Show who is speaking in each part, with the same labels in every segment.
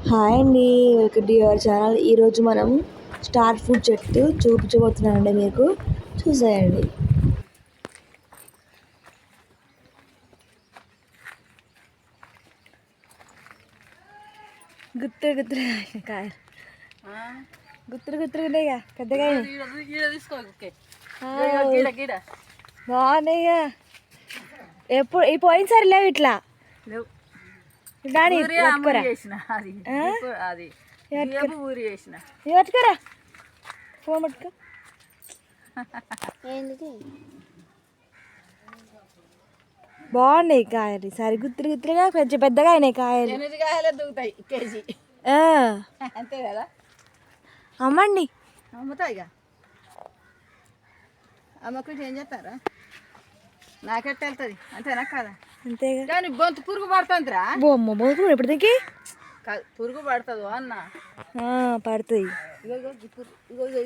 Speaker 1: Hi అండి, welcome to your channel. ఈరోజు మనం స్టార్ ఫ్రూట్ చెట్టు చూపించబోతున్నానండి. మీకు చూసేయండి. గుత్తులు గుత్తులు కాయలు, గుత్తులు గుత్తులు ఉన్నాయిగా పెద్దగా బాగున్నాయిగా. ఎప్పుడు ఈ పోయినసారి లేవు ఇట్లా పట్టుకోరా ఫోన్ పట్టుకో. బాగున్నాయి కాయలు, సరి గుత్తులు గుత్తులుగా కొంచెం పెద్దగా అయినాయి కాయలు.
Speaker 2: అంతే కదా,
Speaker 1: అమ్మండి
Speaker 2: అమ్ముతాయి. అమ్మకుంటే ఏం చేస్తారా, నాకెట్ట వెళ్తుంది అంతేనా కదా.
Speaker 1: అంతేగా,
Speaker 2: కానీ గొంతు పురుగు పడుతుందిరా.
Speaker 1: బొమ్మ బొమ్మ ఎప్పుడు దిగి
Speaker 2: పురుగు పడుతుంది అన్న,
Speaker 1: పడుతుంది.
Speaker 2: ఇగో ఇగో ఇగో ఇగో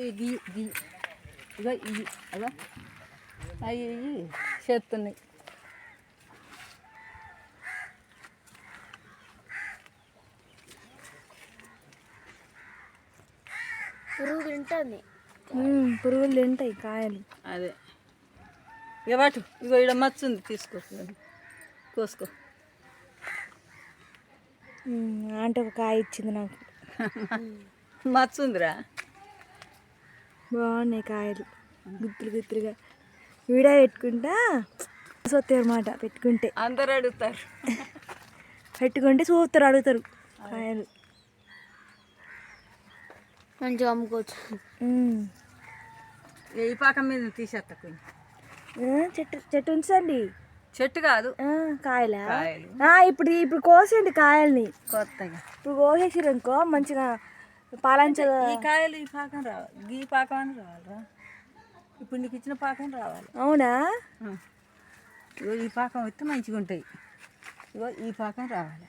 Speaker 2: ఇగో ఇవి అదో అవి చేస్తున్నాయి.
Speaker 1: పురుగు తింటుంది, పురుగులు తింటాయి కాయలు.
Speaker 2: అదే ఇక వాటు ఇగో ఇక్కడ మచ్చుంది, తీసుకో కోసుకో.
Speaker 1: అంటే ఒక కాయ ఇచ్చింది నాకు.
Speaker 2: మచ్చుందిరా,
Speaker 1: బాగున్నాయి కాయలు గుత్తులు గుత్తులుగా. వీడియో పెట్టుకుంటా చూస్తారు అన్నమాట. పెట్టుకుంటే
Speaker 2: అందరు అడుగుతారు,
Speaker 1: పెట్టుకుంటే చూస్తారు, అడుగుతారు కాయలు. మంచిగా అమ్ముకోవచ్చు.
Speaker 2: ఈ పాకం మీద తీసేస్తా కొంచెం.
Speaker 1: చెట్టు చెట్టు ఉంచండి.
Speaker 2: చెట్టు కాదు
Speaker 1: కాయలా. ఇప్పుడు ఇప్పుడు కోసేయండి కాయల్ని.
Speaker 2: కొత్తగా
Speaker 1: ఇప్పుడు కోసేసారు అనుకో మంచిగా పాలంచ.
Speaker 2: ఈ కాయలు ఈ పాకం రావాలి, ఈ పాకం అని రావాలిరా. ఇప్పుడు నీకు ఇచ్చిన పాకం రావాలి.
Speaker 1: అవునా,
Speaker 2: ఇగో ఈ పాకం వస్తే మంచిగా ఉంటాయి. ఇగో ఈ పాకం రావాలి.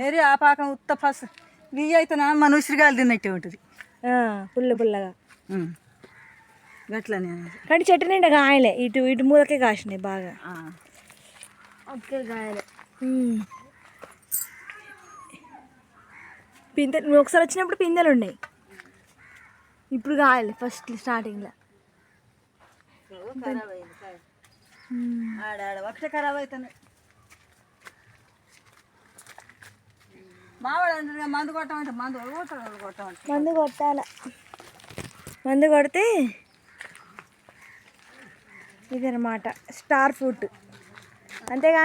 Speaker 2: నేరే ఆ పాకం ఉత్త ఫస్ట్ బియ్య అయితే మన ఉసిరిగాయలు తిన్నట్టే ఉంటుంది,
Speaker 1: పుల్ల పుల్లగా.
Speaker 2: గట్లనే
Speaker 1: కానీ చెట్టు నిండా కాయలే, ఇటు ఇటు మూలకే కాసినాయి బాగా. ఓకే కాయలే. పిందె నువ్వు ఒకసారి వచ్చినప్పుడు పిందెలు ఉన్నాయి, ఇప్పుడు కాయలే ఫస్ట్ స్టార్టింగ్లో.
Speaker 2: ఆడాడ ఒకటే ఖరాబ్ అవుతున్నాయి. మావాడు అంటారు మందు కొట్టమంటే మందు కొట్టమంటే
Speaker 1: మందు కొట్టాల. మందు కొడితే ఇదన్నమాట స్టార్ ఫ్రూట్. అంతేగాని